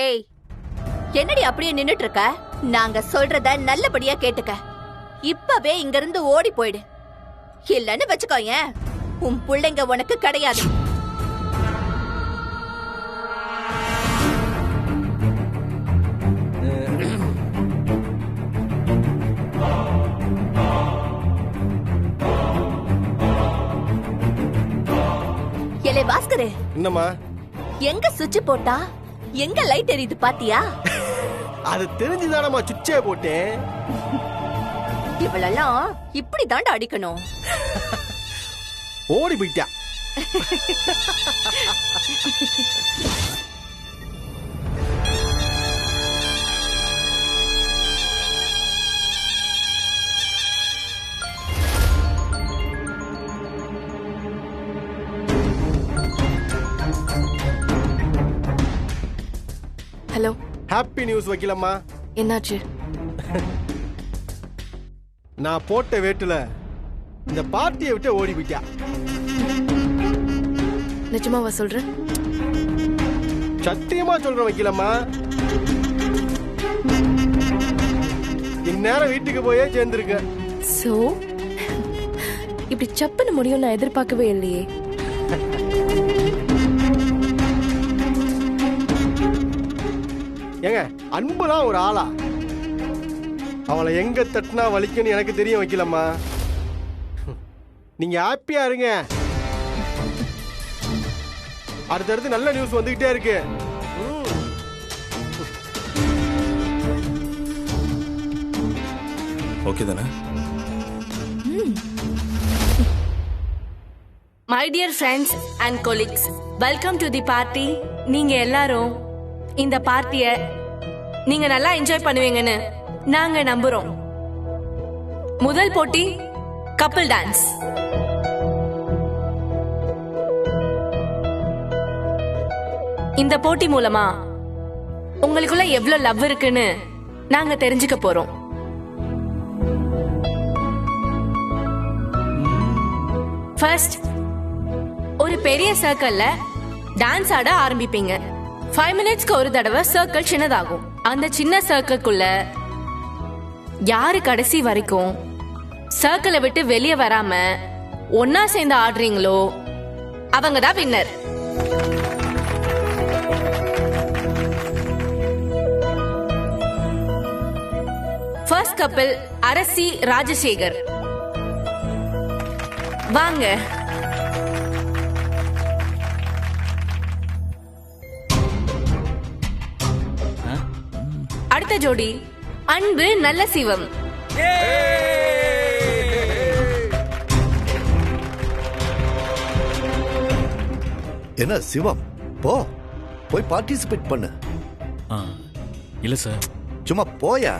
ஏய், என்னடி அப்படியே நின்னுட்டு இருக்க? நாங்க சொல்றத நல்லபடியா கேட்டுக்க. இப்பவே இங்க இருந்து ஓடி போயிடு. இல்லன்னு வச்சுக்கோயேன், உன் பிள்ளைங்க உனக்கு கிடையாது. ஏலே பாஸ்கர், என்னம்மா? எங்க சுவிட்ச் போட்டா எங்க லைட் எரியுது பாத்தியா? அது தெரிஞ்சுதானம்மா சுவிட்சே போட்டேன். இவளெல்லாம் இப்படி தாண்டா அடிக்கணும். ஓடி போயிட்டா. ஹலோ, ஹாப்பி நியூஸ் வைக்கலம்மா. என்னாச்சு? நான் போட்ட வேட்டுல இந்த பார்ட்டியை விட்டு ஓடி போயிட்டா. நிஜமாவா சொல்ற? சத்தியமா சொல்றேன் வைக்கலம்மா. இந்நேரம் வீட்டுக்கு போயே சேர்ந்திருக்க. சோ இப்படி சப்புன்னு முடியும் நான் எதிர்பார்க்கவே இல்லையே. ஏங்க, அன்புலாம் ஒரு ஆளா? அவளை எங்க தட்டினா வலிக்குன்னு எனக்கு தெரியும் வைக்கலம்மா. நீங்க ஹாப்பியா இருங்க. அடுத்தடுத்து நல்ல நியூஸ் வந்துகிட்டே இருக்கு. ஓகே தானே? My dear friends and colleagues, welcome to the party. நீங்க எல்லாரும் இந்த பார்ட்டிய நீங்க நல்லா என்ஜாய் பண்ணுவீங்கன்னு நாங்க நம்புறோம். முதல் போட்டி கப்பிள் டான்ஸ். இந்த போட்டி மூலமா உங்களுக்குள்ள எவ்வளவு லவ் இருக்குன்னு நாங்க தெரிஞ்சுக்க போறோம். ஃபர்ஸ்ட், ஒரு பெரிய சர்க்கிள்ல டான்ஸ் ஆட ஆரம்பிப்பீங்க. 5 மினிட்ஸ்க்கு ஒரு தடவை சர்க்கிள் சின்னதாகும். அந்த சின்ன சர்க்கிள்குள்ள யாரு கடைசி வரைக்கும் சர்க்கிளை விட்டு வெளியே வராம ஒன்னா சேர்ந்து ஆடுறீங்களோ அவங்க தான் வின்னர். ஃபர்ஸ்ட் கப்பிள் அரசி ராஜசேகர், வாங்க. அடுத்த ஜோடி அன்பு நல்ல சிவம். என்ன சிவம், போய் பார்ட்டிசிபேட் பண்ணு. இல்ல சார், சும்மா போயா.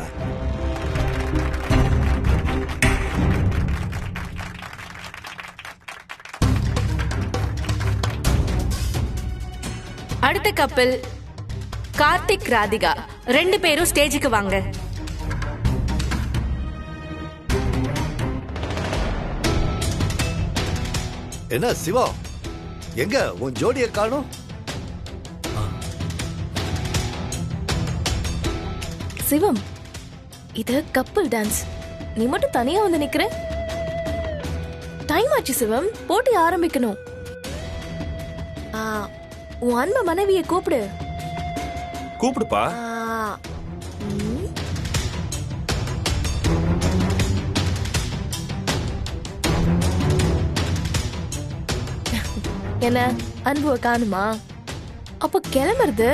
அடுத்த கப்பிள் கார்த்திக் ராதிகா, 2 பேரும் ஸ்டேஜுக்கு வாங்க. என்ன சிவா, எங்க உன் ஜோடியை காணோம்? சிவம், இது கப்பிள் டான்ஸ். நீ மட்டும் தனியா வந்து நிக்கிற. டைம் ஆச்சு சிவம், போட்டி ஆரம்பிக்கணும். உன் அன்ப மனைவியை கூப்பிடு. கூப்பிடுப்பா. என்ன அன்புவ காணுமா? அப்ப கிளம்புறது.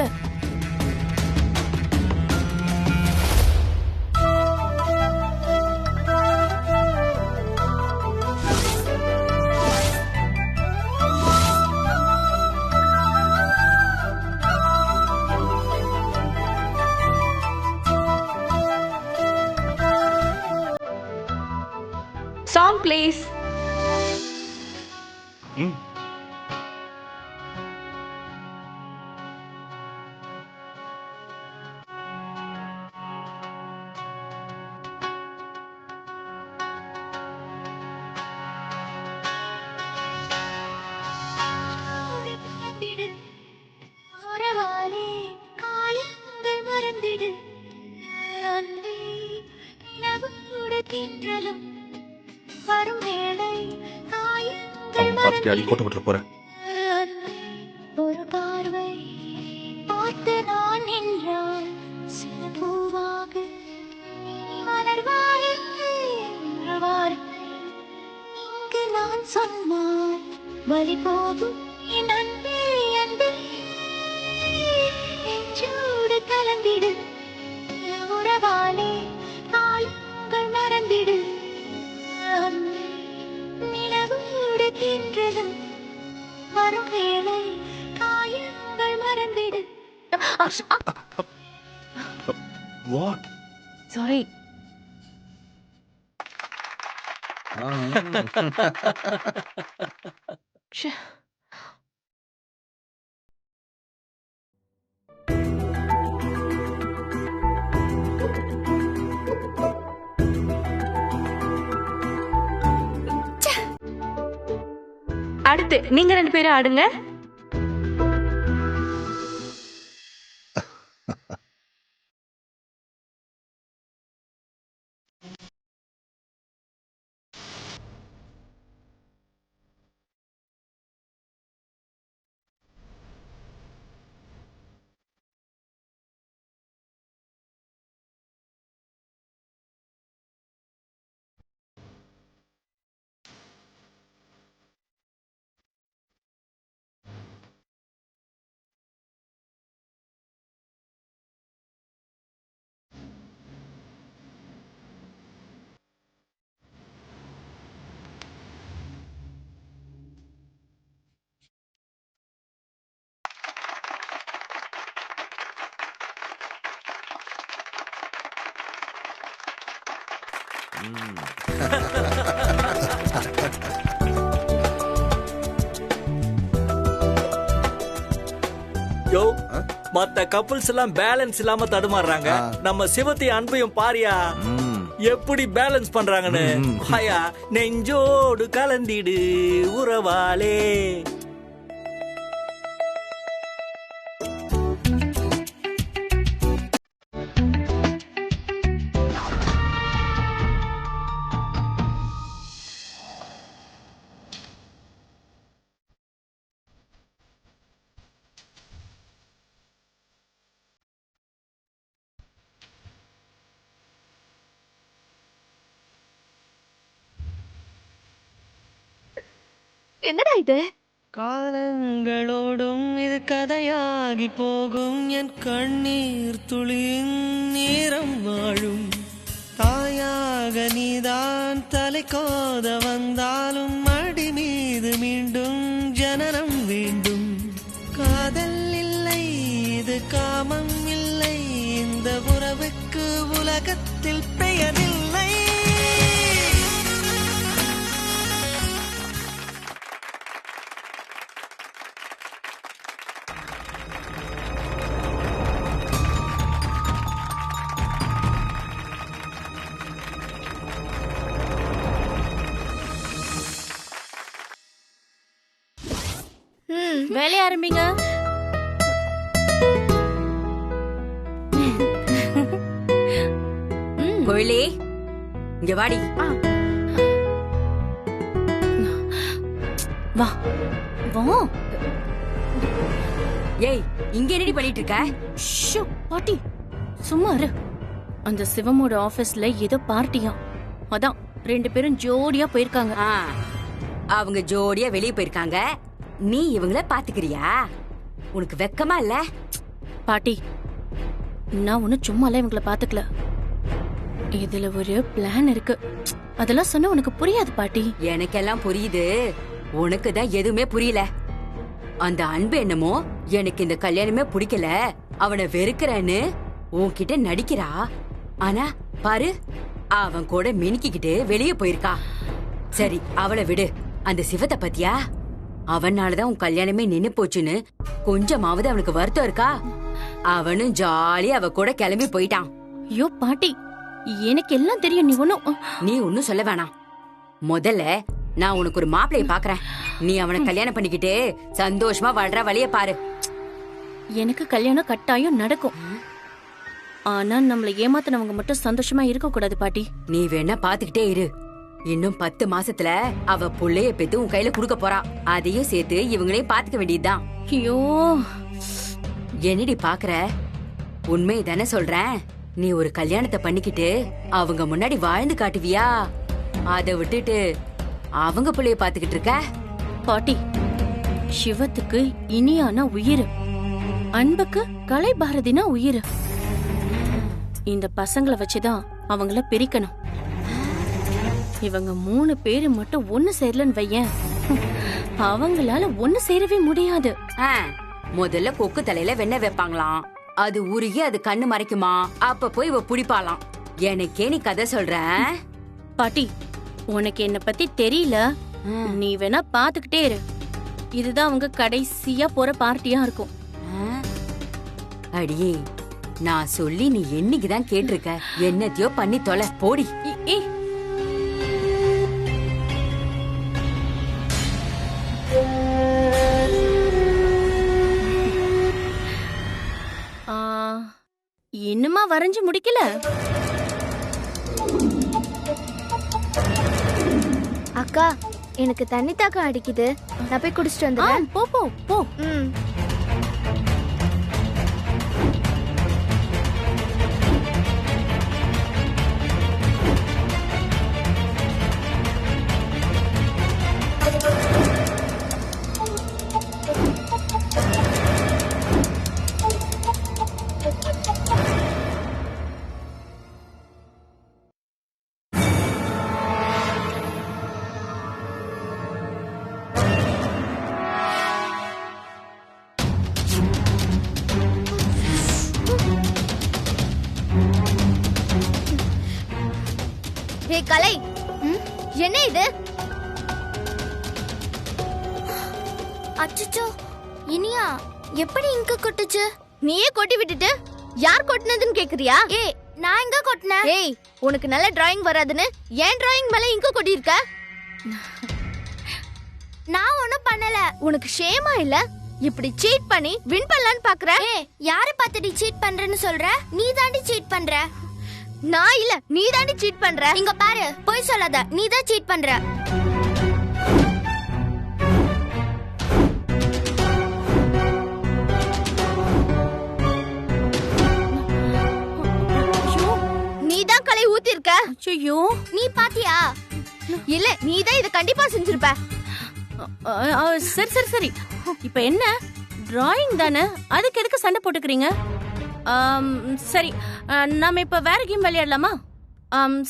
Song please. உறவாலே காலில் கலந்திடு அன்பே நிலவோடு தின்றலும் வரும் வேளை காயங்கள் பாத்துக்கியாடி கோட்டை விட்டு போறேன். அன்பே ஒரு பார்வை பார்த்து நான் நின்றால் சிறு பூவாக மலர்வாய் வார்த்தை இங்கு நான் சொன்னால் வலி போகும் என் அன்பே அன்பே நெஞ்சோடு கலந்திடு உறவாலே காலங்கள் மறந்திடு அன்பே நிலவோடு தின்றதும் வரும் வேளை காயங்கள் மறந்திடு. What? சாரி. அடுத்து நீங்க 2 பேரும் ஆடுங்க. யோ, மத்த கப்புள்ஸ் எல்லாம் பேலன்ஸ் இல்லாம தடுமாறுறாங்க. நம்ம சிவத்தை அன்பையும் பாரியா எப்படி பேலன்ஸ் பண்றாங்கன்னு. ஹயா நெஞ்சோடு கலந்திடு உறவாலே. என்னடா இது? காலங்களோடும் இது கதையாகி போகும் என் கண்ணீர் துளியின் நேரம் வாழும் தாயாக நீதான் தலை கோத வந்தாலும் அடி மீது மீண்டும் ஜனனம் வேண்டும். காதல் இல்லை இது காமம் இல்லை இந்த உறவுக்கு உலகத்தில் பெயரில்லை. வேலைய ஆரம்பிங்க. கோயிலே இங்க வாடி. வா வா. ஏய், இங்க என்னடி பண்ணிட்டு இருக்க? ஷோ பாட்டி சும்மா இரு. அந்த சிவமோட ஆபீஸ்ல ஏதோ பார்ட்டியா, அதான் 2 பேரும் ஜோடியா போயிருக்காங்க. அவங்க ஜோடியா வெளியே போயிருக்காங்க. நீ இவங்கள பாத்துக்கிறியா? உனக்கு வெக்கமா இல்ல? பாட்டி நான் ஒண்ணு சும்மால இவங்கள பாத்துக்கல. இதுல ஒரு பிளான் இருக்கு. அதெல்லாம் சொன்னா உனக்கு புரியாது பாட்டி. எனக்கெல்லாம் புரியுது, உனக்கு தான் எதுவுமே புரியல. அந்த அன்பு என்னமோ எனக்கு இந்த கல்யாணமே பிடிக்கல, அவனை வெறுக்கிறேன்னு உன்கிட்ட நடிக்கிறா. ஆனா பாரு, அவன் கூட மினுக்கிக்கிட்டு வெளியே போயிருக்கா. சரி அவளை விடு. அந்த சிவத்தை பத்தியா? அவனாலதான் உன் கல்யாணமே நின்னு போச்சுன்னு கொஞ்சமாவது அவனுக்கு வருத்தம் இருக்கா? அவனும் ஜாலியா அவ கூட கிளம்பி போயிட்டான். ஐயோ பாட்டி, எனக்கு எல்லாம் தெரியும். நீ ஒன்னும் சொல்ல வேணாம். முதல்ல நான் உனக்கு ஒரு மாப்பிளைய பாக்குறேன். நீ அவனை கல்யாணம் பண்ணிக்கிட்டு சந்தோஷமா வாழ்ற வழிய பாரு. எனக்கு கல்யாணம் கட்டாயம் நடக்கும். ஆனா நம்மள ஏமாத்தினவங்க மட்டும் சந்தோஷமா இருக்க கூடாது பாட்டி. நீ வேணா பாத்துக்கிட்டே இரு. இன்னும் 10 மாசத்துல அவ புள்ளைய பெத்து உன் கையில குடுக்க போறா. அதையும் சேர்த்து இவங்களையும் பாத்துக்க வேண்டியதுதான். ஐயோ, என்னடி பாக்குற? உண்மையை தானே சொல்றேன். நீ ஒரு கல்யாணத்தை பண்ணிக்கிட்டு அவங்க முன்னாடி வாழ்ந்து காட்டுவியா? அதை விட்டுட்டு அவங்க புள்ளைய பாத்துக்கிட்டு இருக்க? பாட்டி, சிவத்துக்கு இனியான உயிர், அன்புக்கு கலை பாரதினா உயிர். இந்த பசங்களை வச்சுதான் அவங்கள பிரிக்கணும். இவங்க 3 பேரு மட்டும் ஒண்ணு சேரலன்னு வையேன், அவங்களால ஒண்ணு சேரவே முடியாது. முதல்ல கொக்கு தலையில வெண்ணெய் வைப்பாங்களாம். அது உருகி அது கண்ணு மறைக்குமா? அப்ப போய் இவ புடிப்பாலாம். எனக்கே நீ கதை சொல்ற? பாட்டி, உனக்கு என்ன பத்தி தெரியல, நீ வேணா பாத்துக்கிட்டே இரு. இதுதான் அவங்க கடைசியா போற பார்ட்டியா இருக்கும். அடியே, நான் சொல்லி நீ என்னைக்குதான் கேட்டிருக்க? என்னத்தையோ பண்ணி தொலை, போடி. இன்னுமா வரைஞ்சு முடிக்கல? அக்கா, எனக்கு தண்ணி தாக்கம் அடிக்குது, நான் போய் குடிச்சிட்டு வந்துடுறேன். போ போ போ. கலை, என்ன இது? அச்சச்சோ, இனியா எப்படி இங்க கொட்டுச்சு? நீயே கொட்டி விட்டுட்டு யார் கொட்டினதுன்னு கேக்குறியா? ஏய், நான் எங்க கொட்டினேன்? ஏய், உனக்கு நல்ல டிராயிங் வராதுன்னு ஏன் டிராயிங் மேல இங்க கொட்டி இருக்க? நான் ஒண்ணும் பண்ணல. உனக்கு ஷேமா இல்ல? இப்படி சீட் பண்ணி வின் பண்ணலான்னு பாக்குற? ஏய், யாரை பார்த்துடி சீட் பண்றேன்னு சொல்ற? நீ தாண்டி சீட் பண்ற. நான் இல்ல, நீ தாண்டி சீட் பண்ற. இங்க பாரு, போய் சொல்லாத, நீ தான் சீட் பண்ற. நீ தான் கலை ஊத்தி இருக்க. ஐயோ, நீ பாத்தியா? இல்ல, நீ தான் இத கண்டிப்பா செஞ்சிருப்ப. சரி சரி சரி, இப்ப என்ன? டிராயிங் தானே, அதுக்கு எதுக்கு சண்டை போட்டுக்கிறீங்க? சரி, நாம இப்ப வேற கேம் விளையாடலாமா?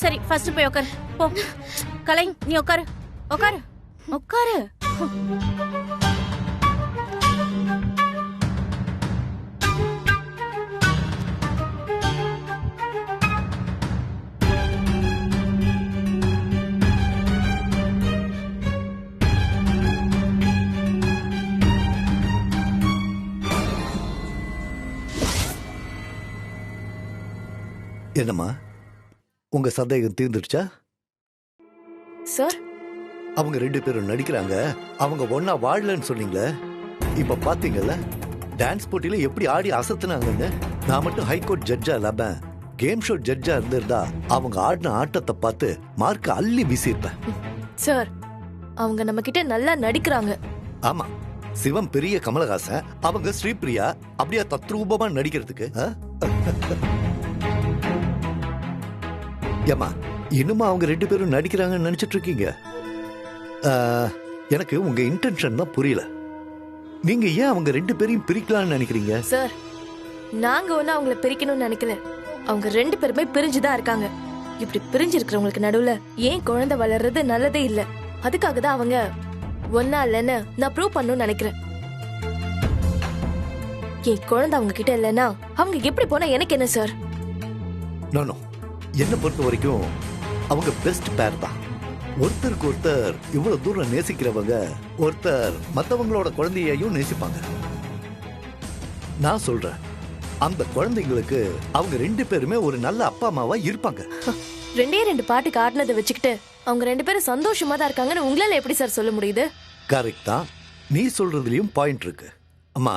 சரி, ஃபர்ஸ்ட் போய் உட்காரு. போ கலை, நீ உட்காரு உட்காரு உட்காரு. என்னம்மா, உங்க சந்தேகம் தீர்ந்துடுச்சா? சார், அவங்க 2 பேரும் நடிக்கிறாங்க, அவங்க ஒன்னா வாழலன்னு சொன்னீங்களே, இப்ப பாத்தீங்கல்ல டான்ஸ் போட்டியில எப்படி ஆடி அசத்துனாங்கன்னு. நான் மட்டும் ஹைகோர்ட் ஜட்ஜா இல்லாம கேம் ஷோ ஜட்ஜா இருந்திருந்தா அவங்க ஆடின ஆட்டத்தை பார்த்து மார்க் அள்ளி வீசியிருப்பேன். சார், அவங்க நம்ம கிட்ட நல்லா நடிக்கிறாங்க. ஆமா, சிவம் பெரிய கமலஹாசன், அவங்க ஸ்ரீபிரியா. அப்படியே தத்ரூபமா நடிக்கிறதுக்கு. ஏமா, இன்னுமா அவங்க 2 பேரும் நடிக்கிறாங்கன்னு நினைச்சிட்டு இருக்கீங்க? எனக்கு உங்க இன்டென்ஷன் தான் புரியல. நீங்க ஏன் அவங்க 2 பேரையும் பிரிக்கலாம்னு நினைக்கிறீங்க? சார், நாங்க ஒன்னும் அவங்கள பிரிக்கணும்னு நினைக்கல. அவங்க 2 பேருமே பிரிஞ்சுதான் இருக்காங்க. இப்படி பிரிஞ்சு இருக்கிறவங்களுக்கு நடுவுல ஏன் குழந்தை வளர்றது நல்லதே இல்ல. அதுக்காக தான் அவங்க ஒன்னா இல்லைன்னு நான் ப்ரூவ் பண்ணணும்னு நினைக்கிறேன். என் குழந்தை அவங்க கிட்ட இல்லைன்னா அவங்க எப்படி போனா எனக்கு என்ன சார்? நோ, என்ன பொறுத்த வரைக்கும் அவங்க பெஸ்ட் பேர் தான். ஒருத்தருக்கு ஒருத்தர் இவ்வளவு தூரம் நேசிக்கிறவங்க ஒருத்தர் மத்தவங்களோட குழந்தையையும் நேசிப்பாங்க. நான் சொல்றேன், அந்த குழந்தைங்களுக்கு அவங்க 2 பேருமே ஒரு நல்ல அப்பா அம்மாவா இருப்பாங்க. 2 பாட்டுக்கு ஆடினதை வச்சுக்கிட்டு அவங்க 2 பேரும் சந்தோஷமா தான் இருக்காங்கன்னு உங்களால எப்படி சார் சொல்ல முடியுது? கரெக்ட் தான், நீ சொல்றதுலயும் பாயிண்ட் இருக்கு. அம்மா,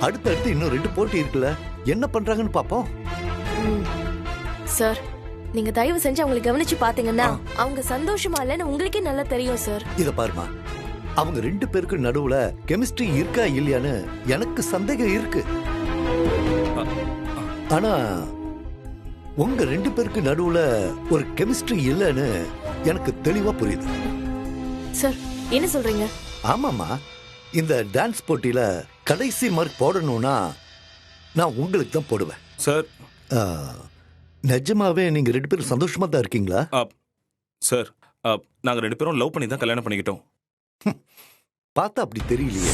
அடுத்தடுத்து இன்னும் 2 போட்டி இருக்குல்ல, என்ன பண்றாங்கன்னு பாப்போம். சார் நீங்க தயவு செஞ்சு அவங்களை கவனிச்சு பாத்தீங்கன்னா அவங்க சந்தோஷமா இல்லைன்னு உங்களுக்கே நல்லா தெரியும் சார். இத பாருமா, அவங்க 2 பேருக்கு நடுவுல கெமிஸ்ட்ரி இருக்கா இல்லையான்னு எனக்கு சந்தேகம் இருக்கு. ஆனா உங்க 2 பேருக்கு நடுவுல ஒரு கெமிஸ்ட்ரி இல்லைன்னு எனக்கு தெளிவா புரியுது. சார் என்ன சொல்றீங்க? ஆமாமா, இந்த டான்ஸ் போட்டியில கடைசி மார்க் போடணும்னா நான் உங்களுக்கு தான் போடுவேன் சார். நிஜமாவே நீங்க 2 பேரும் சந்தோஷமா தான் இருக்கீங்களா? சார், நாங்க 2 பேரும் லவ் பண்ணி தான் கல்யாணம் பண்ணிக்கிட்டோம். பார்த்தா அப்படி தெரியலையே.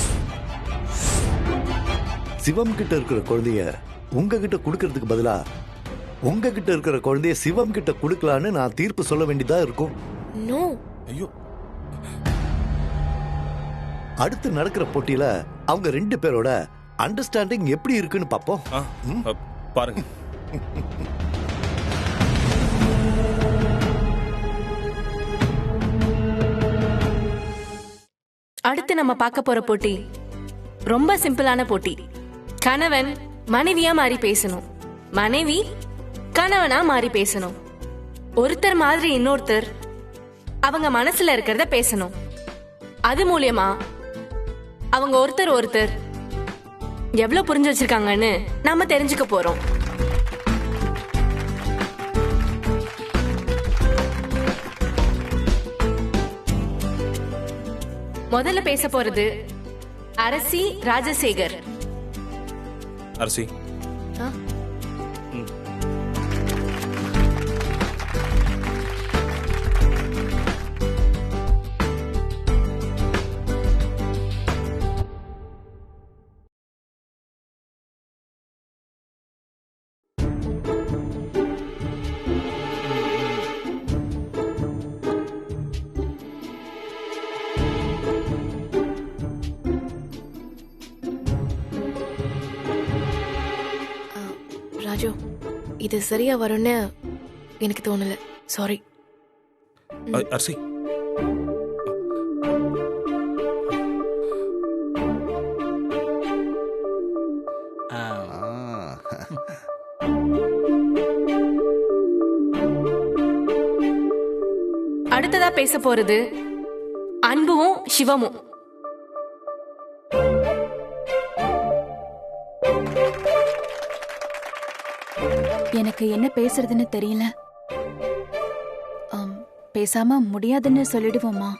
சிவம் கிட்ட இருக்கிற குழந்தைய உங்ககிட்ட கொடுக்கறதுக்கு பதிலா உங்ககிட்ட இருக்கிற குழந்தைய சிவம் கிட்ட கொடுக்கலான்னு நான் தீர்ப்பு சொல்ல வேண்டியதா இருக்கும். நோ. ஐயோ, அடுத்து நடக்கிற போட்டியில அவங்க 2 பேரோட அண்டர்ஸ்டாண்டிங் எப்படி இருக்குன்னு பாப்போம். பாருங்க. அடுத்து நம்ம பார்க்க போற போட்டி ரொம்ப சிம்பிளான போட்டி. கணவன் மனைவியா மாறி பேசணும், மனைவி கணவனா மாறி பேசணும். ஒருத்தர் மாதிரி இன்னொருத்தர் அவங்க மனசுல இருக்கிறத பேசணும். அது மூலியமா அவங்க ஒருத்தர் எவ்வளவு புரிஞ்சு வச்சிருக்காங்கன்னு நாம தெரிஞ்சுக்க போறோம். முதல்ல பேச போறது அரசி ராஜசேகர். அரசி, ராஜு, இது சரியா வரும்னு எனக்கு தோணல. சாரி. அரசி, அடுத்ததா பேச போறது அன்புவும் சிவமும். எனக்கு என்ன பேசுறதுன்னு தெரியல. பேசாம முடியாதுன்னு சொல்லிடுவோமா?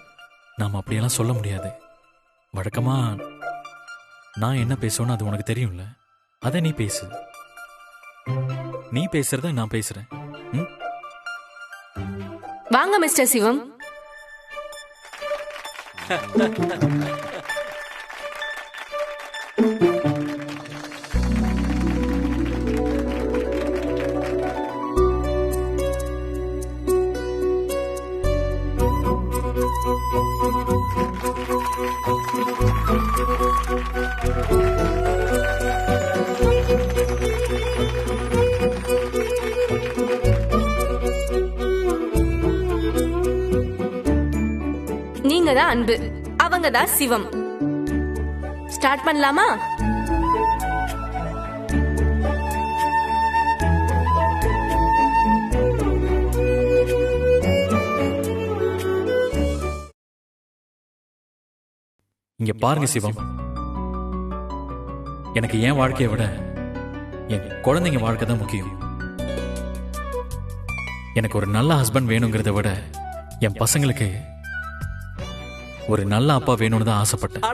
நாம அப்படியெல்லாம் சொல்ல முடியாது. வழக்கமா நான் என்ன பேசணும்னு அது உனக்கு தெரியும்ல, அதை நீ பேசு. நீ பேசுறத நான் பேசுறேன். வாங்க மிஸ்டர் சிவம். நீங்க தான் அன்பு, அவங்க தான் சிவம். ஸ்டார்ட் பண்ணலாமா? இங்க பாருங்க சிவம், எனக்கு என் வாழ்க்கையை விட என் குழந்தைங்க வாழ்க்கை தான் முக்கியம். எனக்கு ஒரு நல்ல ஹஸ்பண்ட் வேணுங்கிறத விட என் பசங்களுக்கு ஒரு நல்ல அப்பா வேணும்னு தான் ஆசைப்பட்டேன்.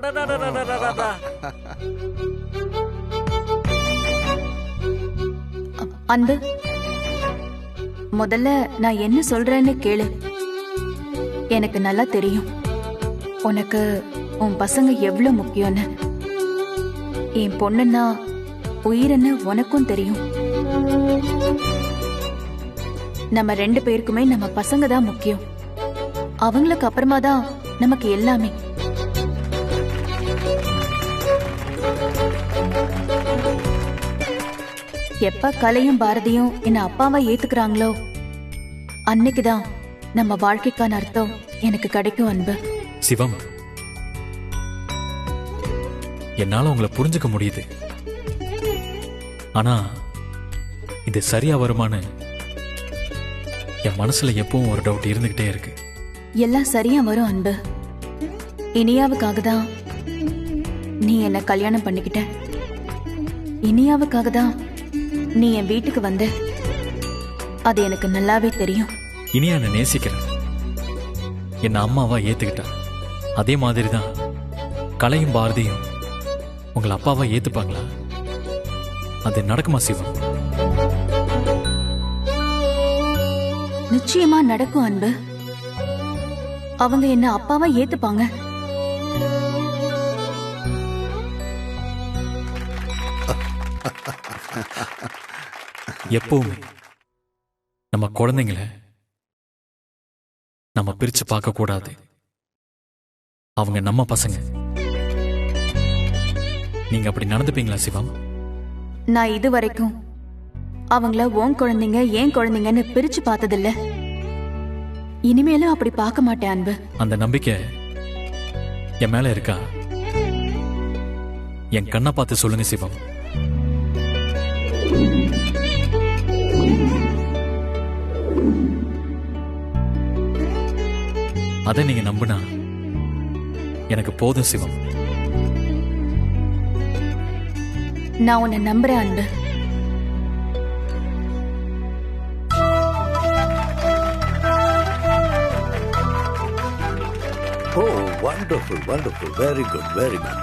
அன்பு, முதல்ல நான் என்ன சொல்றேன்னு கேளு. எனக்கு நல்லா தெரியும் உனக்கு உன் பசங்க எவ்வளவு முக்கியம்னு. என் பொண்ணுன்னா உயிரென்னு உனக்கும் தெரியும். நம்ம 2 பேருக்குமே நம்ம பசங்க தான் முக்கியம். அவங்களுக்கு அப்புறமா தான் நமக்கு எல்லாமே. எப்ப கலையும் பாரதியும் என்ன அப்பாவா ஏத்துக்கிறாங்களோ அன்னைக்குதான் நம்ம வாழ்க்கைக்கான அர்த்தம் எனக்கு கிடைக்கும். அன்பு சிவம், என்னால உங்களை புரிஞ்சுக்க முடியுது. ஆனா இது சரியா வருமானு என் மனசுல எப்பவும் ஒரு டவுட் இருந்துகிட்டே இருக்கு. எல்லாம் சரியா வரும் அன்பு. இனியாவுக்காக தான் நீ என்ன கல்யாணம் பண்ணிக்கிட்ட. இனியாவுக்காக தான் நீ என் வீட்டுக்கு வந்த. அது எனக்கு நல்லாவே தெரியும். இனியா என்ன நேசிக்கிறேன், என்ன அம்மாவா ஏத்துக்கிட்டா. அதே மாதிரி தான் கலையும் பாரதியும் உங்களை அப்பாவா ஏத்துப்பாங்களா? அது நடக்குமா சிவம்? நிச்சயமா நடக்கும் அன்பு. அவங்க என்ன அப்பாவா ஏத்துப்பாங்க. எப்பவுமே நம்ம குழந்தைங்களை நம்ம பிரிச்சு பார்க்க கூடாது. அவங்க நம்ம பசங்க. நீங்க அப்படி நடந்துப்பீங்களா சிவம்? நான் இது வரைக்கும் அவங்கள உன் குழந்தைங்க ஏன் குழந்தைங்கன்னு பிரிச்சு பார்த்ததில்ல. இனிமேலும் அப்படி பார்க்க மாட்டேன் அன்பு. அந்த நம்பிக்கை என் மேல இருக்கா? என் கண்ணை பார்த்து சொல்லுங்க சிவம். அதை நீங்க நம்புனா எனக்கு போதும் சிவம். நான் உன்னை நம்புறேன் அன்பு. Oh, wonderful wonderful, very good very good.